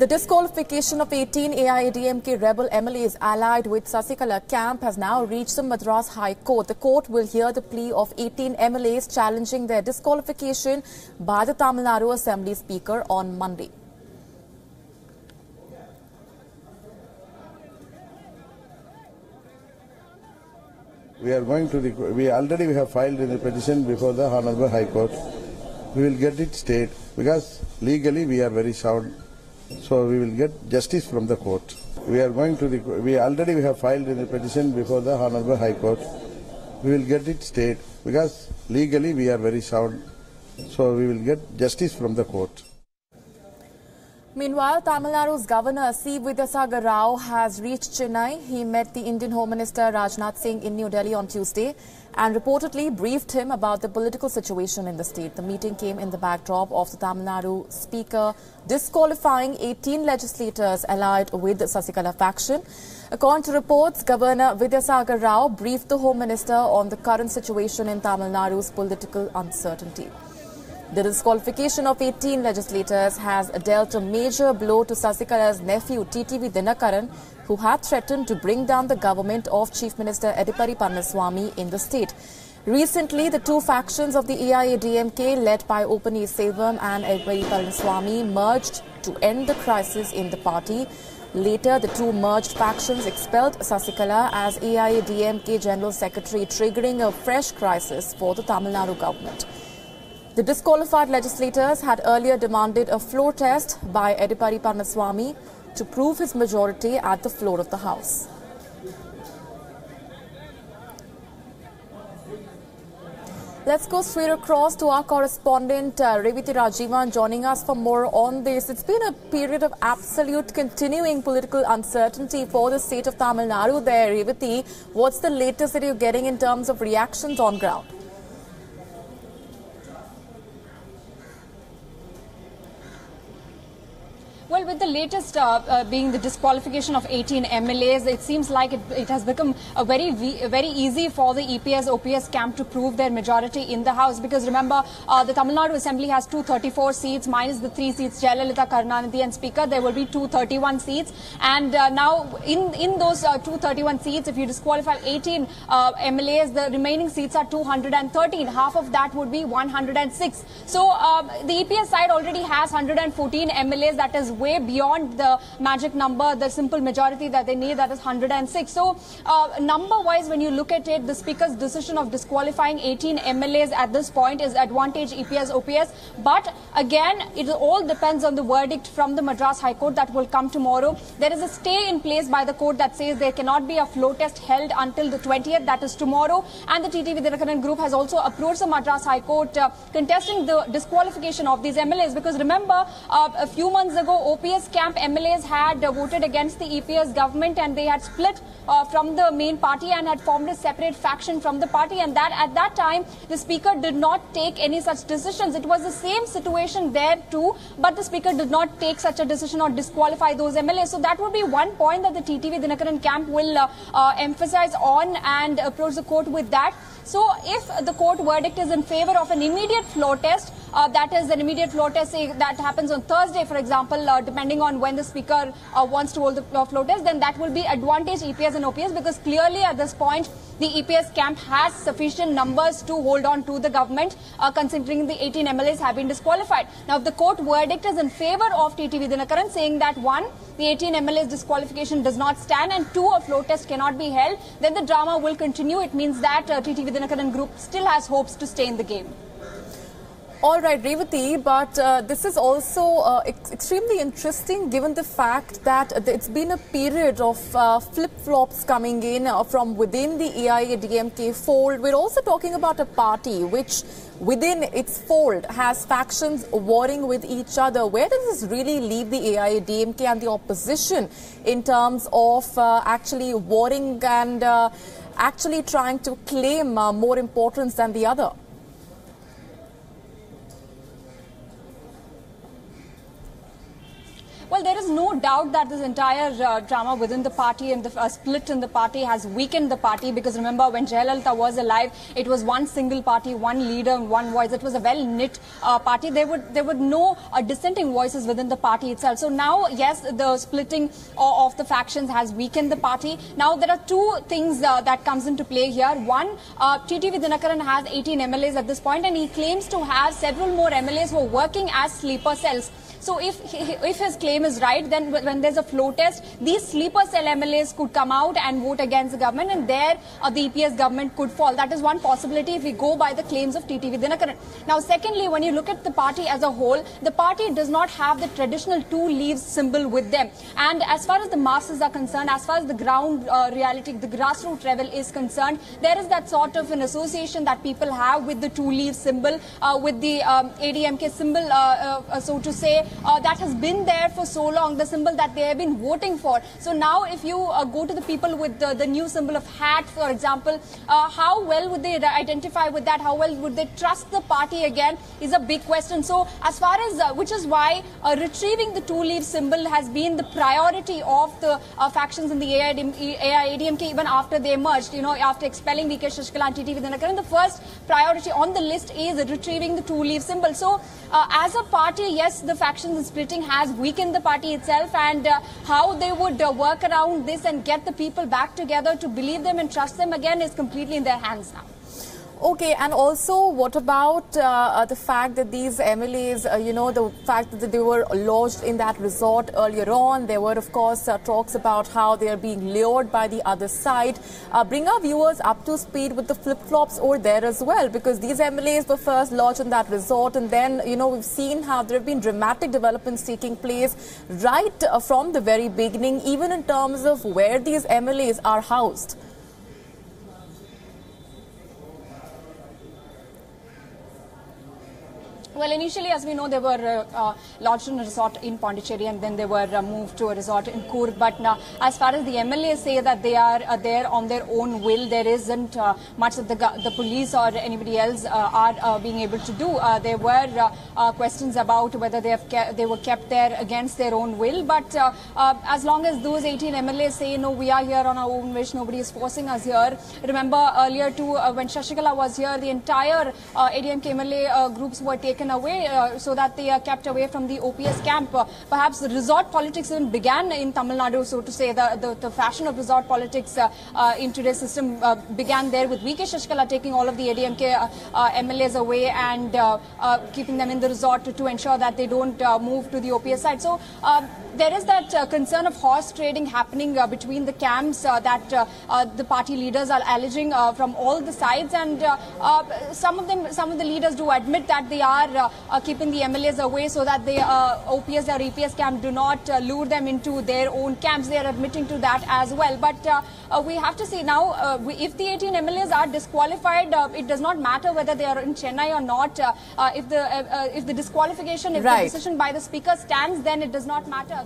The disqualification of 18 AIADMK rebel MLAs allied with SasiKala camp has now reached the Madras High Court. The court will hear the plea of 18 MLAs challenging their disqualification by the Tamil Nadu Assembly Speaker on Monday. We already have filed the petition before the Honorable High Court. We will get it stayed because legally we are very sound. So we will get justice from the court. We already have filed the petition before the Honorable High Court. We will get it stayed because legally we are very sound. So we will get justice from the court. Meanwhile, Tamil Nadu's Governor C. Vidyasagar Rao has reached Chennai. He met the Indian Home Minister Rajnath Singh in New Delhi on Tuesday and reportedly briefed him about the political situation in the state. The meeting came in the backdrop of the Tamil Nadu Speaker disqualifying 18 legislators allied with the SasiKala faction. According to reports, Governor Vidyasagar Rao briefed the Home Minister on the current situation in Tamil Nadu's political uncertainty. The disqualification of 18 legislators has dealt a major blow to SasiKala's nephew TTV Dinakaran, who had threatened to bring down the government of Chief Minister Edipari Palaniswamy in the state. Recently, the two factions of the AIADMK, led by Opanir Selvam and Edipari Palaniswamy, merged to end the crisis in the party. Later, the two merged factions expelled SasiKala as AIADMK General Secretary, triggering a fresh crisis for the Tamil Nadu government. The disqualified legislators had earlier demanded a floor test by Edipari Palaniswamy to prove his majority at the floor of the House. Let's go straight across to our correspondent Revati Rajivan joining us for more on this. It's been a period of absolute continuing political uncertainty for the state of Tamil Nadu there. Revati, what's the latest that you're getting in terms of reactions on ground? Well, with the latest being the disqualification of 18 MLAs, it seems like it has become very easy for the EPS-OPS camp to prove their majority in the House. Because remember, the Tamil Nadu Assembly has 234 seats, minus the 3 seats, Jayalalitha, Karunanidhi and Speaker. There will be 231 seats. And now, in those 231 seats, if you disqualify 18 MLAs, the remaining seats are 213. Half of that would be 106. So, the EPS side already has 114 MLAs, that is way beyond the magic number, the simple majority that they need, that is 106. So, number-wise, when you look at it, the Speaker's decision of disqualifying 18 MLAs at this point is advantage EPS-OPS. But again, it all depends on the verdict from the Madras High Court that will come tomorrow. There is a stay in place by the court that says there cannot be a floor test held until the 20th, that is tomorrow. And the TTV Dinakaran group has also approached the Madras High Court contesting the disqualification of these MLAs. Because remember, a few months ago, OPS camp MLAs had voted against the EPS government and they had split from the main party and had formed a separate faction from the party, and that at that time the Speaker did not take any such decisions. It was the same situation there too, but the Speaker did not take such a decision or disqualify those MLAs. So that would be one point that the TTV Dinakaran camp will emphasize on and approach the court with that. So if the court verdict is in favor of an immediate floor test, that is an immediate floor test, say that happens on Thursday, for example, depending on when the Speaker wants to hold the floor test, then that will be advantage EPS and OPS, because clearly at this point the EPS camp has sufficient numbers to hold on to the government, considering the 18 MLAs have been disqualified. Now, if the court verdict is in favor of TTV Dinakaran, saying that 1, the 18 MLAs disqualification does not stand, and 2, a floor test cannot be held, then the drama will continue. It means that TTV Dinakaran group still has hopes to stay in the game. All right, Revati, but this is also extremely interesting given the fact that it's been a period of flip-flops coming in from within the AIADMK fold. We're also talking about a party which within its fold has factions warring with each other. Where does this really leave the AIADMK and the opposition in terms of actually warring and actually trying to claim more importance than the other? Well, Well, there is no doubt that this entire drama within the party and the split in the party has weakened the party, because remember, when Jayalalitha was alive, it was one single party, one leader, one voice. It was a well-knit party. There were no dissenting voices within the party itself. So now, yes, the splitting of the factions has weakened the party. Now, there are two things that comes into play here. One, TTV Dinakaran has 18 MLAs at this point, and he claims to have several more MLAs who are working as sleeper cells. So if his claim is right, then when there's a flow test, these sleeper cell MLAs could come out and vote against the government, and there the EPS government could fall. That is one possibility if we go by the claims of TTV Dinakaran. Now, secondly, when you look at the party as a whole, the party does not have the traditional two leaves symbol with them. And as far as the masses are concerned, as far as the ground reality, the grassroots level is concerned, there is that sort of an association that people have with the two leaf symbol, with the AIADMK symbol, so to say, that has been there for so long, the symbol that they have been voting for. So now if you go to the people with the new symbol of hat, for example, how well would they identify with that? How well would they trust the party again is a big question. So as far as, which is why retrieving the two-leaf symbol has been the priority of the factions in the AIADMK even after they merged. You know, after expelling VK Shashikala and TTV Dinakaran, the first priority on the list is retrieving the two-leaf symbol. So as a party, yes, the factions and splitting has weakened the party itself, and how they would work around this and get the people back together to believe them and trust them again is completely in their hands now. Okay, and also what about the fact that these MLAs, the fact that they were lodged in that resort earlier on? There were, of course, talks about how they are being lured by the other side. Bring our viewers up to speed with the flip-flops over there as well, because these MLAs were first lodged in that resort, and then, we've seen how there have been dramatic developments taking place right from the very beginning, even in terms of where these MLAs are housed. Well, initially, as we know, they were lodged in a resort in Pondicherry, and then they were moved to a resort in Coorg. But now, as far as the MLAs say that they are there on their own will, there isn't much that the police or anybody else are being able to do. There were questions about whether they were kept there against their own will. But as long as those 18 MLAs say, no, we are here on our own wish, nobody is forcing us here. Remember earlier too, when Shashikala was here, the entire AIADMK MLA groups were taken away so that they are kept away from the OPS camp. Perhaps the resort politics even began in Tamil Nadu, so to say. The fashion of resort politics in today's system began there, with VK Shashikala taking all of the AIADMK MLAs away and keeping them in the resort to ensure that they don't move to the OPS side. So there is that concern of horse trading happening between the camps that the party leaders are alleging from all the sides, and some of the leaders do admit that they are keeping the MLAs away so that the OPS or EPS camp do not lure them into their own camps. They are admitting to that as well. But we have to see now, if the 18 MLAs are disqualified, it does not matter whether they are in Chennai or not. If the disqualification, if the decision by the speaker stands, then it does not matter.